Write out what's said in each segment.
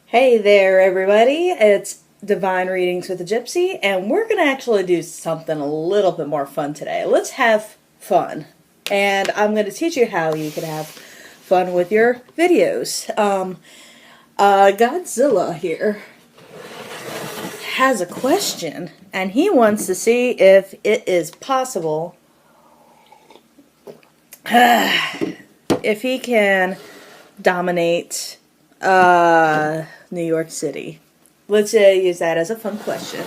Hey there, everybody. It's Divine Readings with a Gypsy, and we're going to actually do something a little bit more fun today. Let's have fun. And I'm going to teach you how you can have fun with your videos. Godzilla here has a question, and he wants to see if it is possible if he can dominate New York City. Let's use that as a fun question.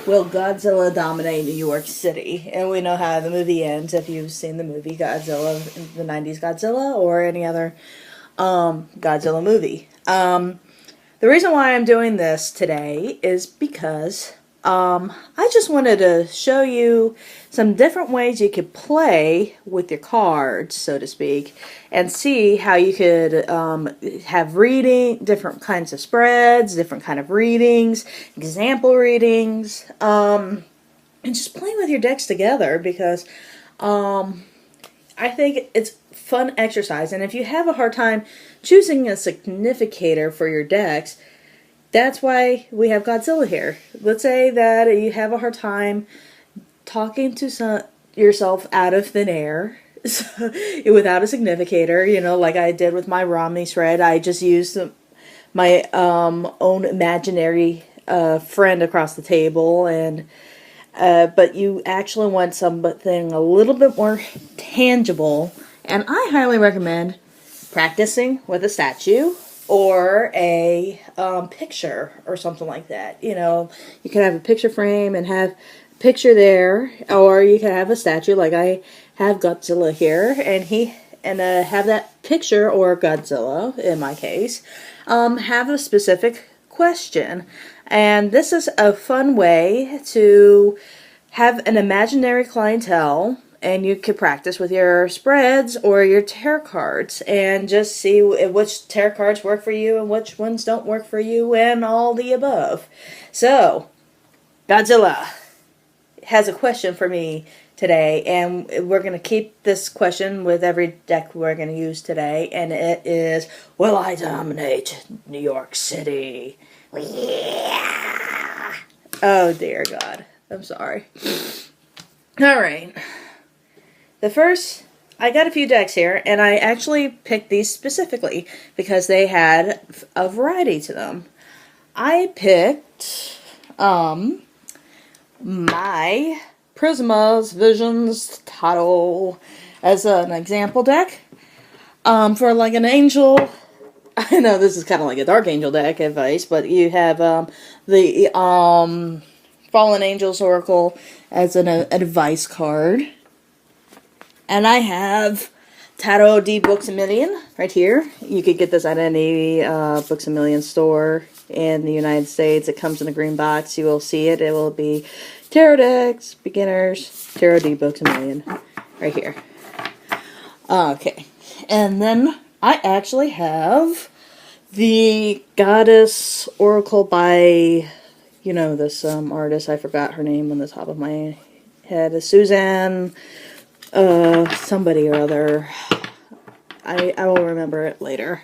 Will Godzilla dominate New York City? And we know how the movie ends if you've seen the movie Godzilla, the 90s Godzilla, or any other Godzilla movie. The reason why I'm doing this today is because I just wanted to show you some different ways you could play with your cards, so to speak, and see how you could have different kinds of spreads, different kind of readings, example readings, and just playing with your decks together because I think it's fun exercise. And if you have a hard time choosing a significator for your decks, that's why we have Godzilla here. Let's say that you have a hard time talking to yourself out of thin air without a significator, like I did with my Romney Spread. I just used my own imaginary friend across the table, and but you actually want something a little bit more tangible, and I highly recommend practicing with a statue or a picture or something like that. You can have a picture frame and have a picture there, or you can have a statue like I have Godzilla here, and have that picture, or Godzilla in my case, have a specific question. And this is a fun way to have an imaginary clientele, and you could practice with your spreads or your tarot cards and just see which tarot cards work for you and which ones don't work for you and all the above. So, Godzilla has a question for me today, and we're going to keep this question with every deck we're going to use today, and it is, will I dominate New York City? Yeah! Oh, dear God. I'm sorry. All right. I got a few decks here, and I actually picked these specifically because they had a variety to them. I picked my Prisma's Visions Tarot as an example deck for like an angel. I know this is kind of like a Dark Angel deck advice, but you have the Fallen Angels Oracle as an advice card. And I have Tarot D Books A Million right here. You could get this at any Books A Million store in the United States. It comes in a green box. You will see it. It will be Tarot Decks, Beginners, Tarot D Books A Million right here. Okay. And then I actually have the Goddess Oracle by, this artist. I forgot her name on the top of my head. Suzanne somebody or other. I will remember it later.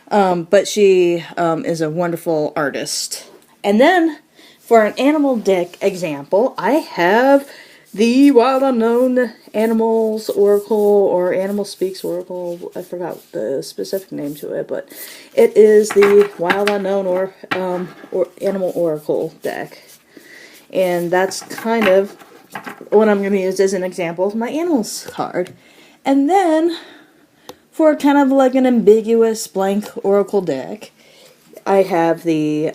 But she is a wonderful artist. And then for an animal deck example, I have the Wild Unknown Animals Oracle, or Animal Speaks Oracle. I forgot the specific name to it, but it is the Wild Unknown or Animal Oracle deck. And that's kind of what I'm going to use as an example of my animals card. And then, for kind of like an ambiguous blank oracle deck, I have the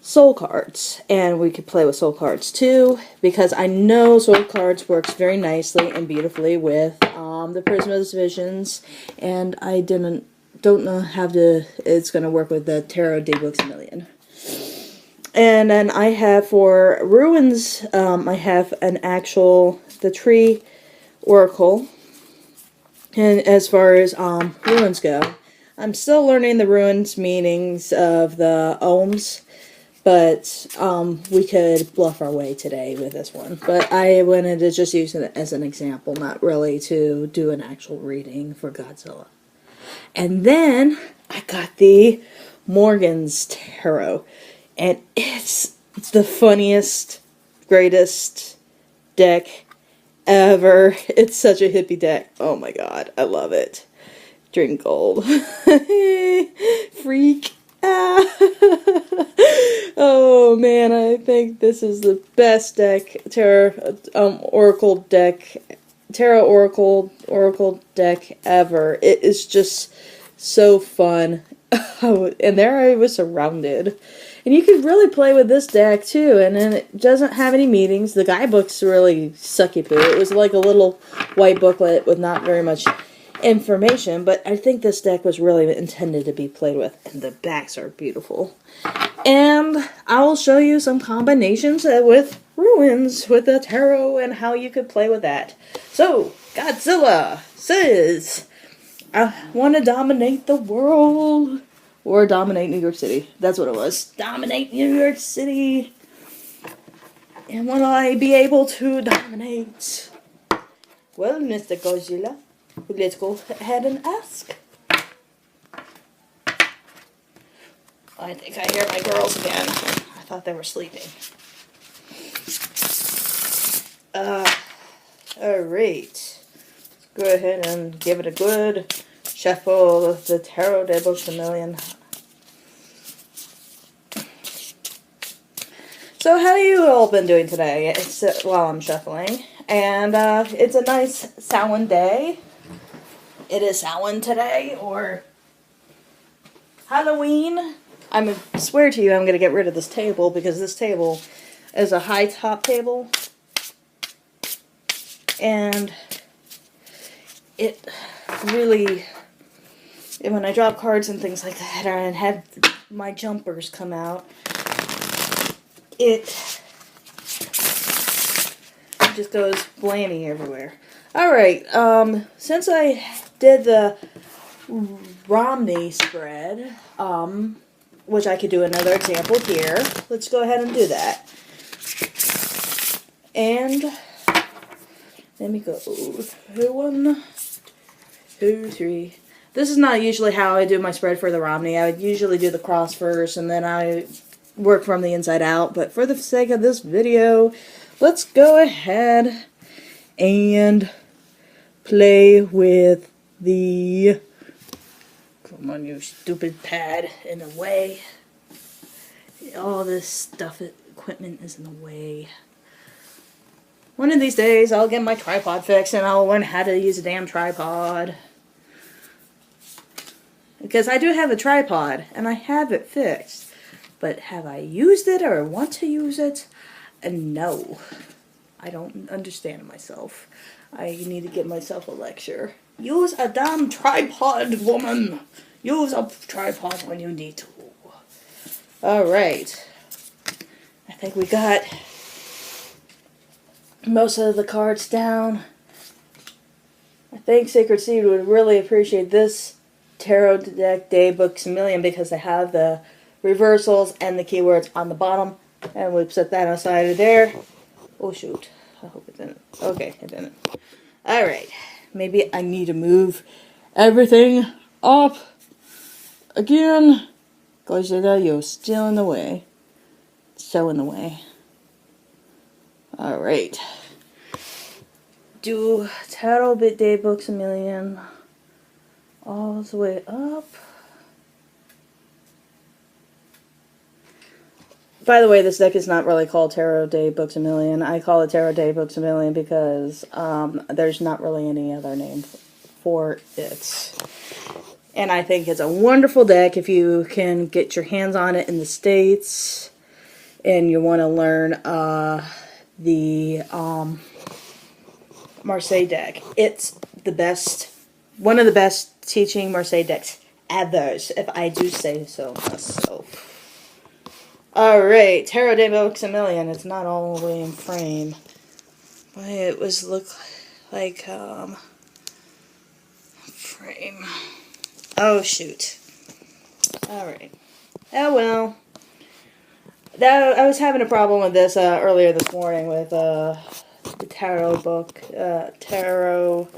soul cards. And we could play with soul cards too, because I know soul cards works very nicely and beautifully with the Prisma's Visions, and I don't know how it's going to work with the Tarot D Books A Million. And then I have for ruins, I have the tree oracle. And as far as ruins go, I'm still learning the ruins meanings of the ohms, but we could bluff our way today with this one. But I wanted to just use it as an example, not really to do an actual reading for Godzilla. And then I got the Morgan's Tarot. And it's the funniest, greatest deck ever. It's such a hippie deck. Oh my god, I love it. Drink gold. Freak. Ah. Oh man, I think this is the best deck, Oracle deck, Tarot Oracle deck ever. It is just so fun. And there I was surrounded. And you could really play with this deck too, and then it doesn't have any meanings. The guidebook's really sucky poo. It was like a little white booklet with not very much information, but I think this deck was really intended to be played with, and the backs are beautiful. And I will show you some combinations with ruins with the tarot and how you could play with that. So, Godzilla says, I want to dominate the world. Or dominate New York City. That's what it was. Dominate New York City. And will I be able to dominate? Well, Mr. Godzilla, let's go ahead and ask. I think I hear my girls again. I thought they were sleeping. Alright. Let's go ahead and give it a good shuffle of the Tarot de Books a Million. So how you all been doing today? It's while I'm shuffling, and it's a nice Samhain day. It is Samhain today, or Halloween. I swear to you, I'm gonna get rid of this table because this table is a high top table, and it really. And when I drop cards and things like that, and have my jumpers come out, it just goes blammy everywhere. Alright, since I did the Romney Spread, which I could do another example here, let's go ahead and do that. And let me go 1, 2, 3. This is not usually how I do my spread for the Romney. I would usually do the cross first and then I work from the inside out. But for the sake of this video, let's go ahead and play with the... Come on, you stupid pad, in the way. All this stuff, equipment is in the way. One of these days, I'll get my tripod fixed and I'll learn how to use a damn tripod. Because I do have a tripod, and I have it fixed. But have I used it or want to use it? No. I don't understand myself. I need to give myself a lecture. Use a damn tripod, woman! Use a tripod when you need to. Alright. I think we got most of the cards down. I think Sacred Seed would really appreciate this Tarot deck Day Books a Million because they have the reversals and the keywords on the bottom. And we've set that aside of there. Oh shoot. I hope it didn't. Okay, it didn't. Alright. Maybe I need to move everything up again. Godzilla, you're still in the way. So in the way. Alright. Do Tarot Day Books a Million all the way up. By the way, this deck is not really called Tarot Day Books a Million. I call it Tarot Day Books a Million because there's not really any other name for it. And I think it's a wonderful deck if you can get your hands on it in the States and you want to learn the Marseille deck. It's the best, one of the best teaching Marseille decks ever, if I do say so myself. Alright, Tarot Day Books a Million. It's not all the way in frame. But it was look like frame. Oh shoot. Alright. Oh well. I was having a problem with this earlier this morning with the tarot book, tarot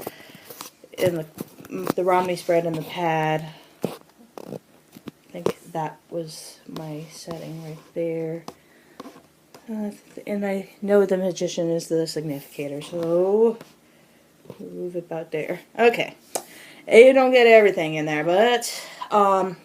in the Romney Spread and the pad. think that was my setting right there. And I know the magician is the significator, so move it about there. Okay. You don't get everything in there, but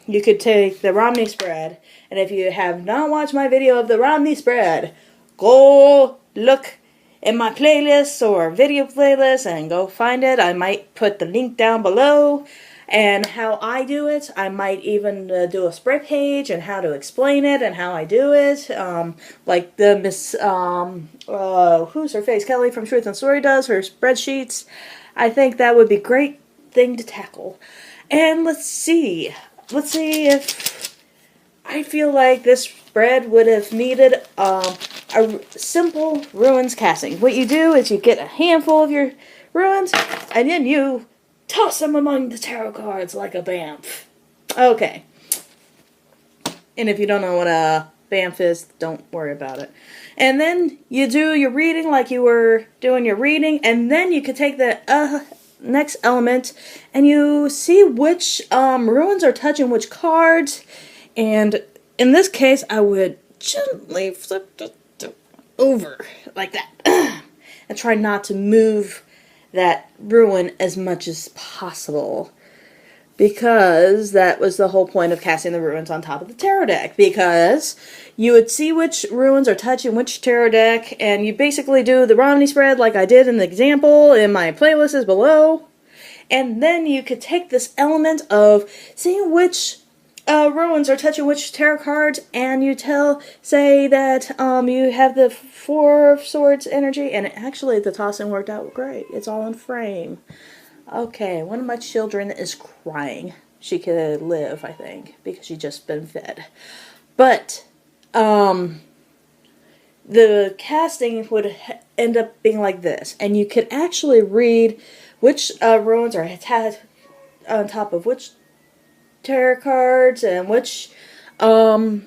you could take the Romney Spread, and if you have not watched my video of the Romney Spread, go look in my playlist or video playlist and go find it. I might put the link down below. And how I do it, I might even do a spread page and how to explain it and how I do it. Like the Miss, who's her face, Kelly from Truth and Story does, her spreadsheets. I think that would be a great thing to tackle. And let's see if I feel like this spread would have needed a simple ruins casting. What you do is you get a handful of your ruins and then you toss them among the tarot cards like a bamf. Okay. And if you don't know what a bamf is, don't worry about it. And then you do your reading like you were doing your reading, and then you could take the next element and you see which ruins are touching which cards. And in this case, I would gently flip it over like that and try not to move that ruin as much as possible, because that was the whole point of casting the ruins on top of the tarot deck, because you would see which ruins are touching which tarot deck, and you basically do the Romney Spread like I did in the example in my playlist is below, and then you could take this element of seeing which ruins are touching which tarot cards, and you say that you have the Four of Swords energy, and actually the tossing worked out great. It's all in frame. Okay, one of my children is crying. She could live, I think, because she's just been fed. But the casting would end up being like this, and you could actually read which ruins are attached on top of which tarot cards and which and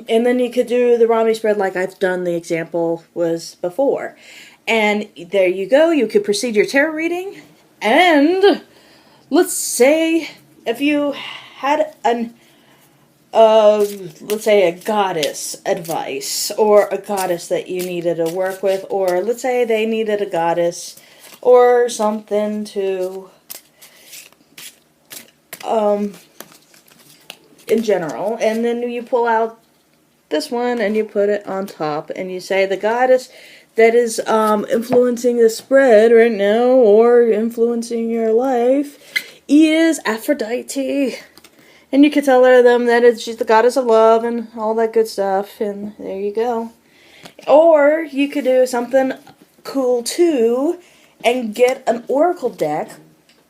then you could do the Romney Spread like I've done the example was before. And there you go, you could proceed your tarot reading. And let's say if you had an let's say a goddess advice, or a goddess that you needed to work with, or let's say they needed a goddess or something to in general, and then you pull out this one and you put it on top and you say the goddess that is influencing the spread right now or influencing your life is Aphrodite, and you can tell them that she's the goddess of love and all that good stuff, and there you go. Or you could do something cool too and get an oracle deck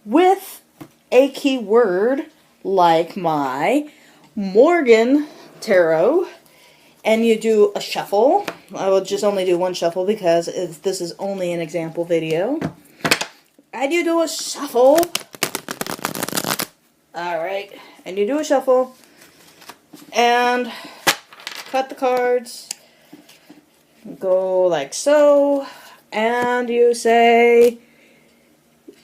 with a keyword like my Morgan Tarot, and you do a shuffle. I will just only do one shuffle because this is only an example video. And you do a shuffle. Alright, and you do a shuffle and cut the cards, go like so, and you say,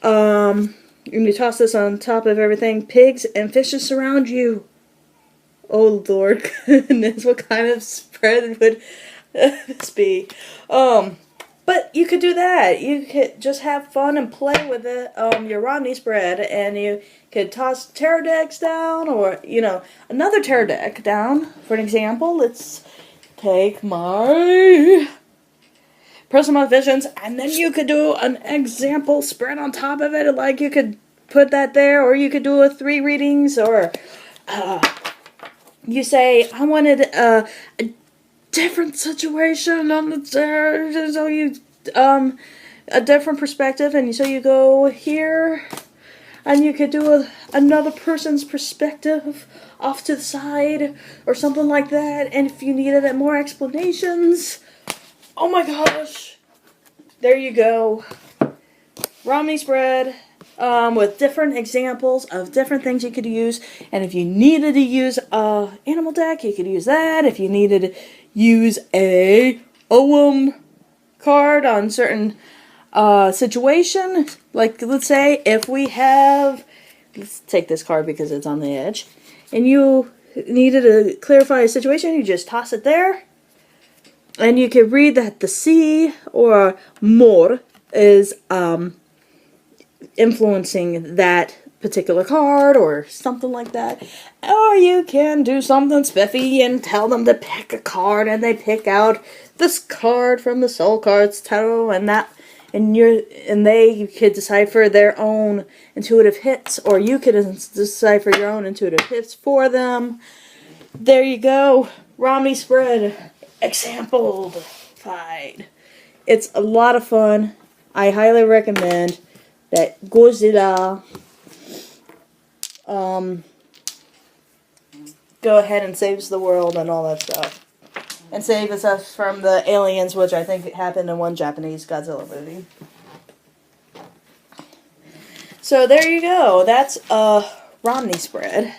and you toss this on top of everything. Pigs and fishes surround you. Oh Lord goodness, what kind of spread would this be? But you could do that. You could just have fun and play with it, your Romney Spread, and you could toss tarot decks down, or, you know, another tarot deck down. For an example, let's take my Personal Visions, and then you could do an example spread on top of it. Like, you could put that there, or you could do a 3 readings, or you say, I wanted a different situation on the tarot, so you, a different perspective, and so you go here, and you could do another person's perspective off to the side, or something like that, and if you needed more explanations, oh my gosh, there you go. Romney Spread, with different examples of different things you could use. And if you needed to use a animal deck, you could use that. If you needed to use a OM card on certain situation, like let's say if we have, let's take this card because it's on the edge, and you needed to clarify a situation, you just toss it there. And you can read that the sea or more is influencing that particular card or something like that. Or you can do something spiffy and tell them to pick a card, and they pick out this card from the Soul Cards Tarot, and you could decipher their own intuitive hits, or you could decipher your own intuitive hits for them. There you go. Romney Spread exemplified. It's a lot of fun. I highly recommend that Godzilla go ahead and saves the world and all that stuff. And saves us from the aliens, which I think happened in one Japanese Godzilla movie. So there you go. That's Romney Spread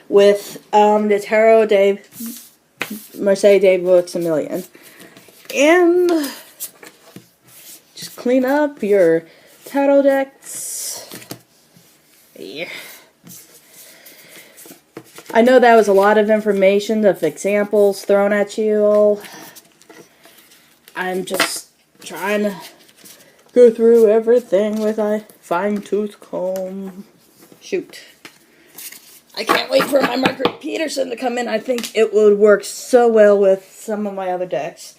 with the Tarot de Marseille de Maximilian. And just clean up your tarot decks. Yeah. I know that was a lot of information of examples thrown at you all. I'm just trying to go through everything with a fine-tooth comb. Shoot. I can't wait for my Margaret Peterson to come in. I think it would work so well with some of my other decks.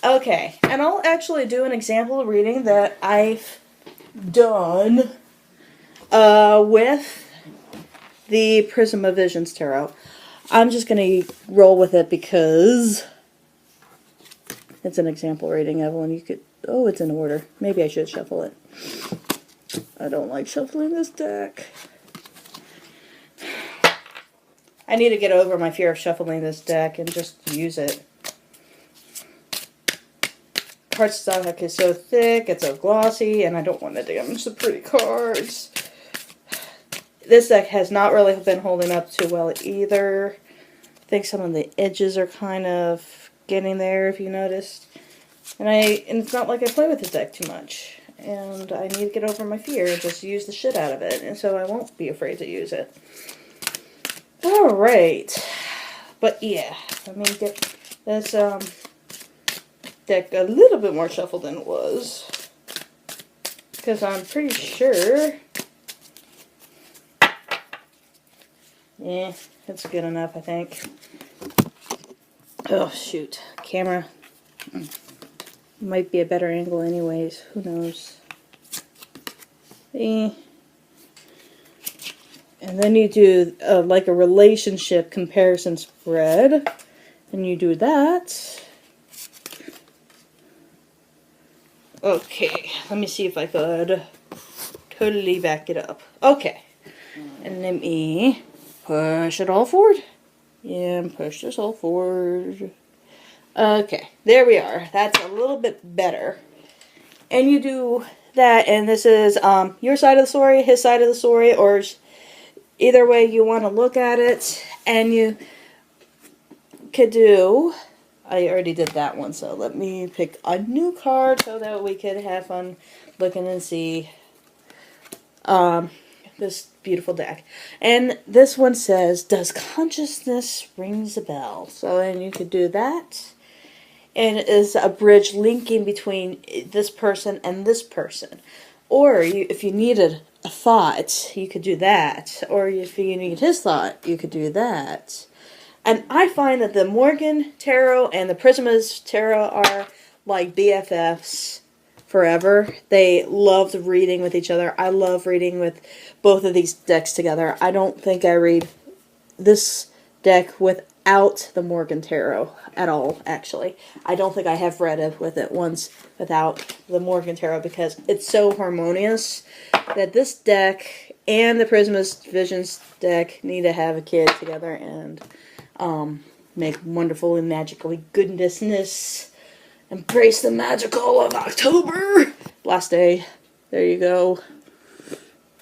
Okay, and I'll actually do an example reading that I've done with the Prism of Visions Tarot. I'm just going to roll with it because it's an example reading, Evelyn. You could... Oh, it's in order. Maybe I should shuffle it. I don't like shuffling this deck. I need to get over my fear of shuffling this deck and just use it. Cardstock is so thick, it's so glossy, and I don't want to damage the pretty cards. This deck has not really been holding up too well either. I think some of the edges are kind of getting there, if you noticed. And it's not like I play with this deck too much. And I need to get over my fear and just use the shit out of it. And so I won't be afraid to use it. Alright. But yeah, let me get this deck a little bit more shuffled than it was. Because I'm pretty sure... Yeah, it's good enough, I think. Oh, shoot. Camera. Might be a better angle anyways. Who knows? And then you do like a relationship comparison spread. And you do that. Okay, let me see if I could totally back it up. Okay. And let me... push it all forward. And push this all forward. Okay, there we are. That's a little bit better. And you do that, and this is your side of the story, his side of the story, or either way you want to look at it. And you could do... I already did that one, so let me pick a new card so that we could have fun looking and see... this beautiful deck. And this one says, does consciousness rings a bell? So then you could do that. And it is a bridge linking between this person and this person. Or if you needed a thought, you could do that. Or if you need his thought, you could do that. And I find that the Morgan Tarot and the Prisma's Tarot are like BFFs forever. They loved reading with each other. I love reading with both of these decks together. I don't think I read this deck without the Morgan Tarot at all, actually. I don't think I have read it with it once without the Morgan Tarot because it's so harmonious that this deck and the Prisma's Visions deck need to have a kid together and make wonderful and magical goodnessness. Embrace the magical of October! Last day. There you go.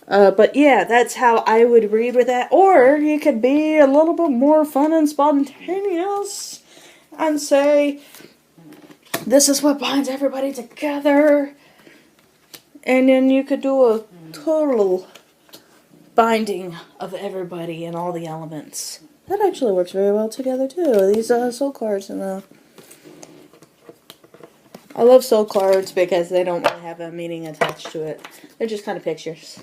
But yeah, that's how I would read with that. Or you could be a little bit more fun and spontaneous and say, this is what binds everybody together. And then you could do a total binding of everybody and all the elements That actually works very well together too. These soul cards and I love soul cards because they don't really have a meaning attached to it. They're just kind of pictures.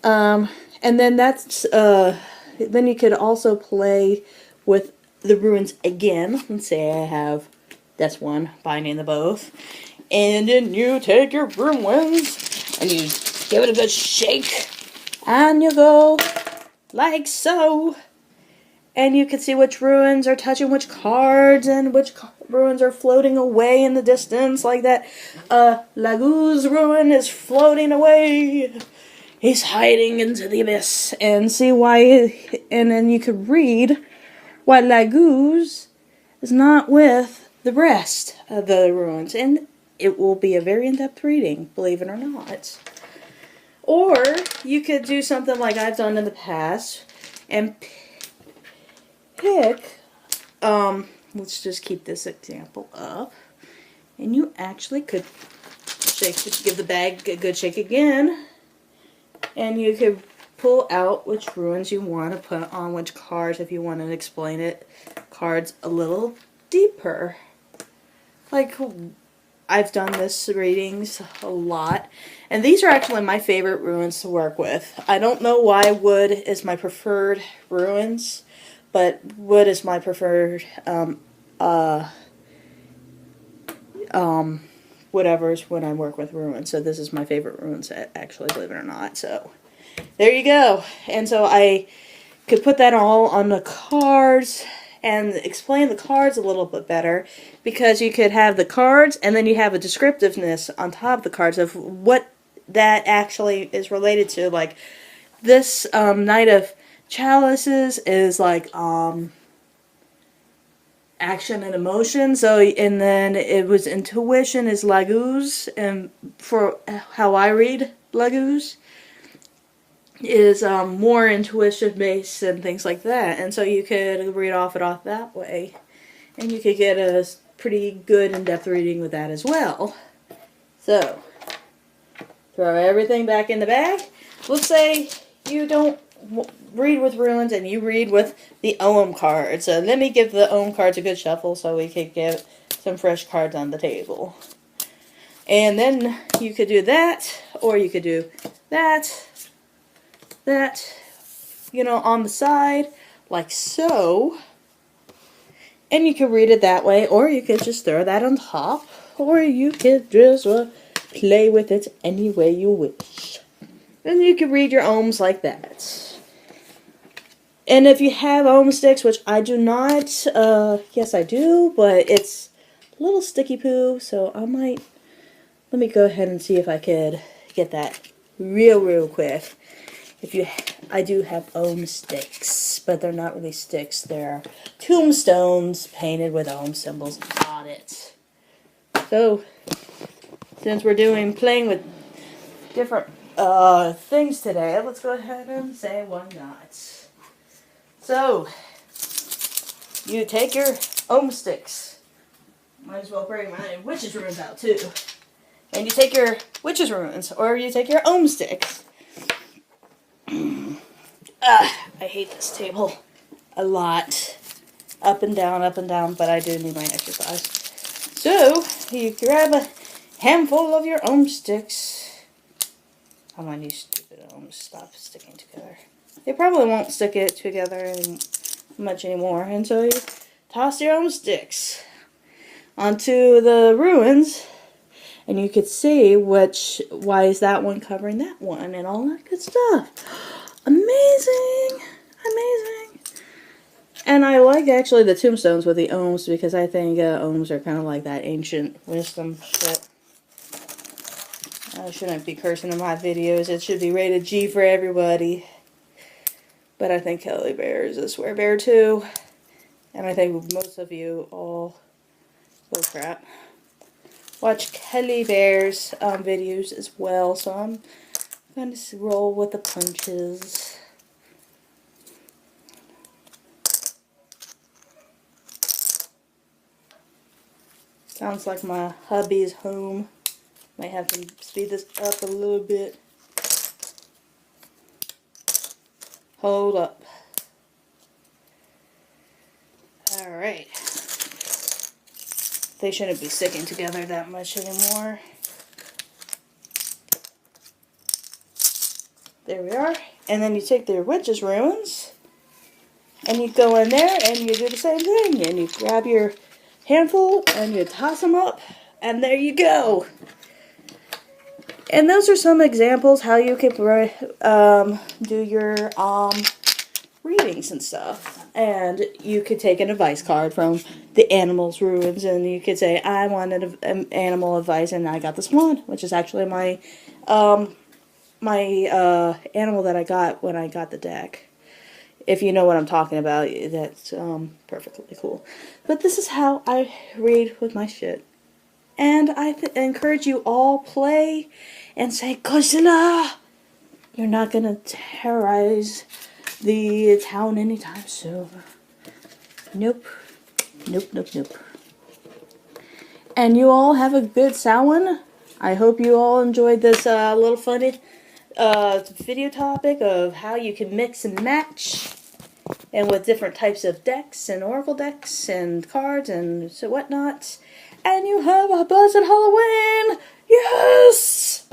And then that's then you could also play with the runes again. Let's say I have that's one binding the both, and then you take your runes and you give it a good shake, and you go like so. And you can see which ruins are touching which cards and which ruins are floating away in the distance, like that. Lagoo's ruin is floating away. He's hiding into the abyss. And see why, and then you could read why Lagoo's is not with the rest of the ruins. And it will be a very in-depth reading, believe it or not. Or you could do something like I've done in the past and pick, let's just keep this example up, and you actually could give the bag a good shake again, and you could pull out which ruins you want to put on which cards if you want to explain it cards a little deeper. Like, I've done this readings a lot, and these are actually my favorite ruins to work with. I don't know why wood is my preferred ruins, but wood is my preferred, whatever's when I work with ruins. So this is my favorite ruins, actually, believe it or not. So, there you go. And so I could put that all on the cards and explain the cards a little bit better, because you could have the cards and then you have a descriptiveness on top of the cards of what that actually is related to. Like, this Knight of Chalices is like action and emotion. So, and then it was intuition is Lagoo's, and for how I read Lagoo's is more intuition based and things like that. And so you could read off that way, and you could get a pretty good in-depth reading with that as well. So, throw everything back in the bag. Let's say you don't read with runes and you read with the Ohm cards. So let me give the Ohm cards a good shuffle so we could get some fresh cards on the table. And then you could do that, or you could do that, you know, on the side, like so. And you could read it that way, or you could just throw that on top, or you could just play with it any way you wish. And you could read your ohms like that. And if you have ohm sticks, which I do not, yes I do, but it's a little sticky poo, so I might, let me go ahead and see if I could get that real quick. I do have ohm sticks, but they're not really sticks, they're tombstones painted with ohm symbols on it. So, since we're playing with different things today, let's go ahead and say why not. So, you take your ohm sticks. Might as well bring my witch's runes out too. And you take your witch's runes, or you take your ohm sticks. I hate this table a lot. Up and down, but I do need my exercise. So, you grab a handful of your ohm sticks. Come on, you stupid ohms, stop sticking together. They probably won't stick it together much anymore. And so you toss your ohm sticks onto the ruins, and you could see why is that one covering that one, and all that good stuff. Amazing! Amazing! And I like actually the tombstones with the ohms, because I think ohms are kind of like that ancient wisdom shit. I shouldn't be cursing in my videos. It should be rated G for everybody. But I think Kelly Bear is a swear bear too. And I think most of you all, oh crap, watch Kelly Bear's videos as well. So I'm going to roll with the punches. Sounds like my hubby's home. Might have to speed this up a little bit. Hold up. Alright. They shouldn't be sticking together that much anymore. There we are. And then you take the witch's runes, and you go in there and you do the same thing. And you grab your handful and you toss them up, and there you go. And those are some examples how you can do your readings and stuff. And you could take an advice card from the animal's ruins, and you could say, I wanted an animal advice, and I got this one, which is actually my animal that I got when I got the deck. If you know what I'm talking about, that's perfectly cool. But this is how I read with my shit. And I encourage you all play and say, Godzilla! You're not gonna terrorize the town anytime soon. Nope. Nope, nope, nope. And you all have a good Samhain. I hope you all enjoyed this little funny video topic of how you can mix and match, and with different types of decks and oracle decks and cards and so whatnot. And you have a blessed Halloween! Yes!